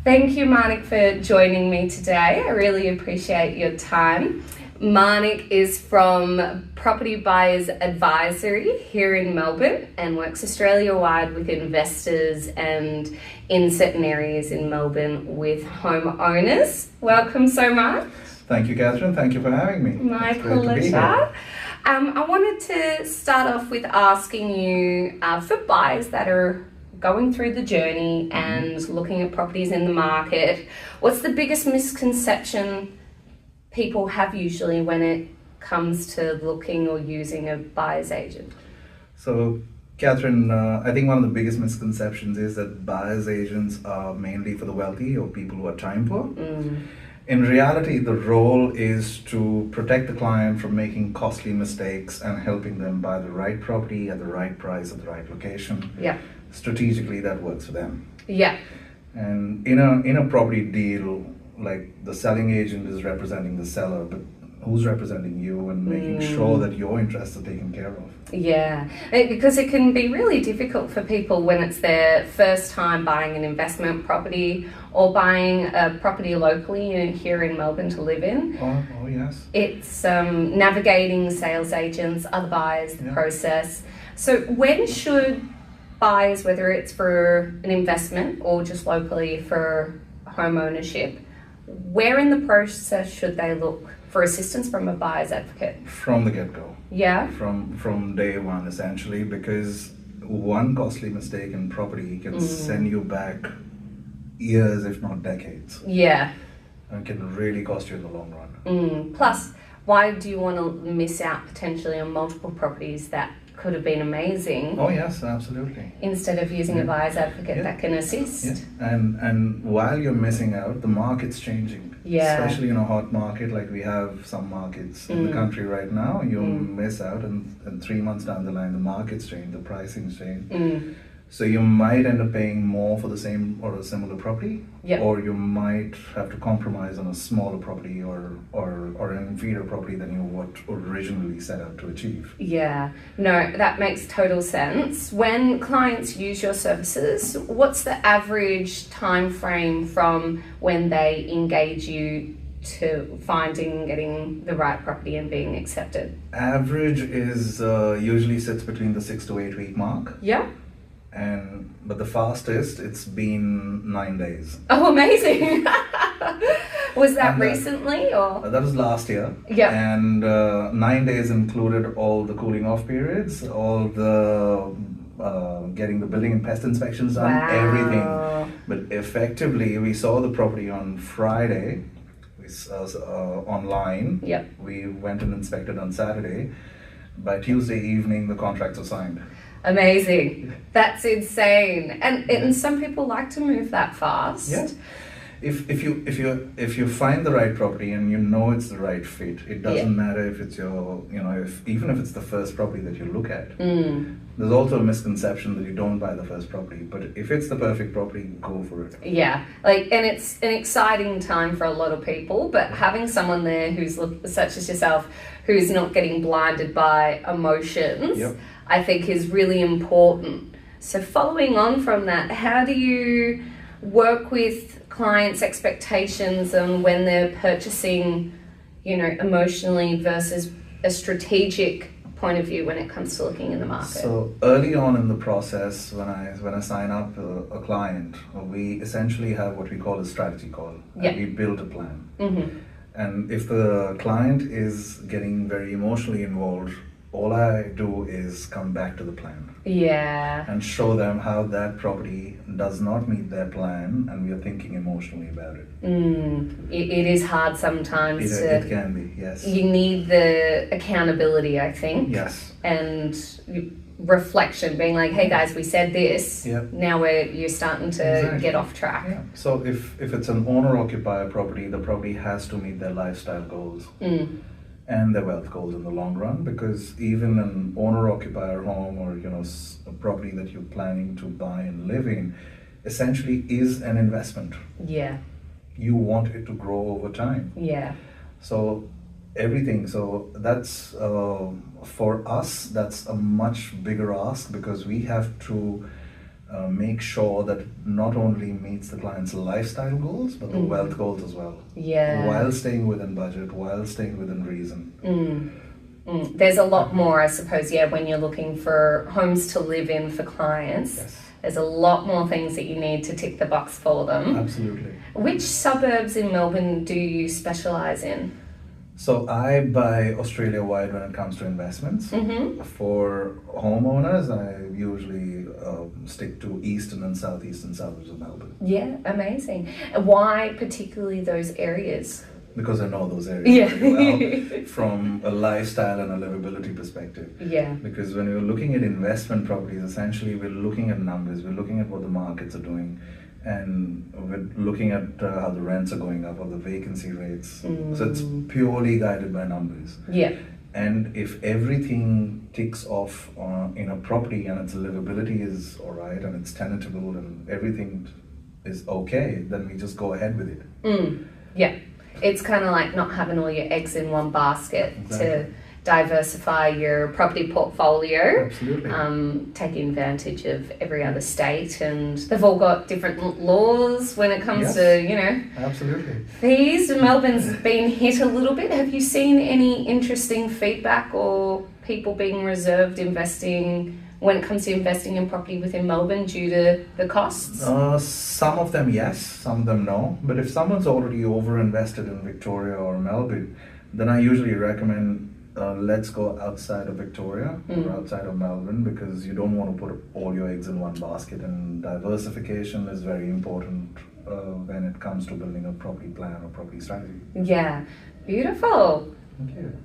Thank you, Manik, for joining me today. I really appreciate your time. Manik is from Property Buyers Advisory here in Melbourne and works Australia-wide with investors and in certain areas in Melbourne with homeowners. Welcome so much. Thank you, Catherine. Thank you for having me. My pleasure. I wanted to start off with asking you, for buyers that are going through the journey and looking at properties in the market, what's the biggest misconception people have usually when it comes to looking or using a buyer's agent? So, Catherine, I think one of the biggest misconceptions is that buyer's agents are mainly for the wealthy or people who are time poor. In reality, the role is to protect the client from making costly mistakes and helping them buy the right property at the right price at the right location. Yeah. Strategically, that works for them. Yeah. And in a property deal, like the selling agent is representing the seller, but who's representing you and making sure that your interests are taken care of? Yeah, because it can be really difficult for people when it's their first time buying an investment property or buying a property locally here in Melbourne to live in. Oh yes. It's navigating sales agents, other buyers, the process. So when should buyers, whether it's for an investment or just locally for home ownership, where in the process should they look for assistance from a buyer's advocate? From the get-go. Yeah. From day one, essentially, because one costly mistake in property can send you back years, if not decades. Yeah. And can really cost you in the long run. Plus, why do you want to miss out potentially on multiple properties that could have been amazing? Oh yes, absolutely. Instead of using a buyer's advocate that can assist. Yeah. And while you're missing out, the market's changing. Yeah. Especially in a hot market like we have some markets in the country right now, you'll miss out, and 3 months down the line the market's changed, the pricing's changed. So you might end up paying more for the same or a similar property, or you might have to compromise on a smaller property or an inferior property than you what originally set out to achieve. Yeah, no, that makes total sense. When clients use your services, what's the average time frame from when they engage you to finding and getting the right property and being accepted? Average is usually sits between the 6 to 8 week mark. Yeah. But the fastest, it's been 9 days. Oh, amazing. Was that recently or? That was last year. Yeah. And 9 days included all the cooling off periods, all the getting the building and pest inspections done, everything. But effectively, we saw the property on Friday, online. Yep. We went and inspected on Saturday. By Tuesday evening, the contracts are signed. Amazing. That's insane. And some people like to move that fast. Yeah. If you find the right property and you know it's the right fit, it doesn't matter if it's your, even if it's the first property that you look at. There's also a misconception that you don't buy the first property, but if it's the perfect property, go for it. Yeah, and it's an exciting time for a lot of people, but having someone there who's such as yourself, who's not getting blinded by emotions, I think is really important. So following on from that, how do you work with clients' expectations on when they're purchasing, emotionally versus a strategic point of view when it comes to looking in the market? So early on in the process, when I sign up a client, we essentially have what we call a strategy call. And we build a plan. And if the client is getting very emotionally involved, all I do is come back to the plan. Yeah. And show them how that property does not meet their plan, and we are thinking emotionally about it. It is hard sometimes. It can be, yes. You need the accountability, I think. Yes. And reflection, being like, hey guys, we said this. Now you're starting to get off track. Yeah. So if it's an owner-occupier property, the property has to meet their lifestyle goals. And their wealth goals in the long run, because even an owner-occupier home or a property that you're planning to buy and live in essentially is an investment. Yeah. You want it to grow over time. Yeah. So everything. So that's for us. That's a much bigger ask because we have to make sure that not only meets the client's lifestyle goals, but the wealth goals as well. Yeah. While staying within budget, while staying within reason. There's a lot more, I suppose, when you're looking for homes to live in for clients. Yes. There's a lot more things that you need to tick the box for them. Absolutely. Which suburbs in Melbourne do you specialise in? So I buy Australia-wide when it comes to investments. For homeowners, I usually stick to eastern and southeastern suburbs of Melbourne. Yeah, amazing. Why particularly those areas? Because I know those areas very well from a lifestyle and a livability perspective. Yeah. Because when we're looking at investment properties, essentially we're looking at numbers, we're looking at what the markets are doing, and we're looking at how the rents are going up or the vacancy rates. So it's purely guided by numbers. Yeah. And if everything ticks off in a property and its livability is all right and it's tenantable and everything is okay, then we just go ahead with it. Yeah. It's kind of like not having all your eggs in one basket. Exactly. To diversify your property portfolio. Absolutely. Taking advantage of every other state, and they've all got different laws when it comes to, Absolutely. fees. Melbourne's been hit a little bit. Have you seen any interesting feedback or people being reserved investing when it comes to investing in property within Melbourne due to the costs? Some of them yes, some of them no. But if someone's already over-invested in Victoria or Melbourne, then I usually recommend let's go outside of Victoria or outside of Melbourne, because you don't want to put all your eggs in one basket, and diversification is very important when it comes to building a property plan or property strategy. Yeah, beautiful. Thank you.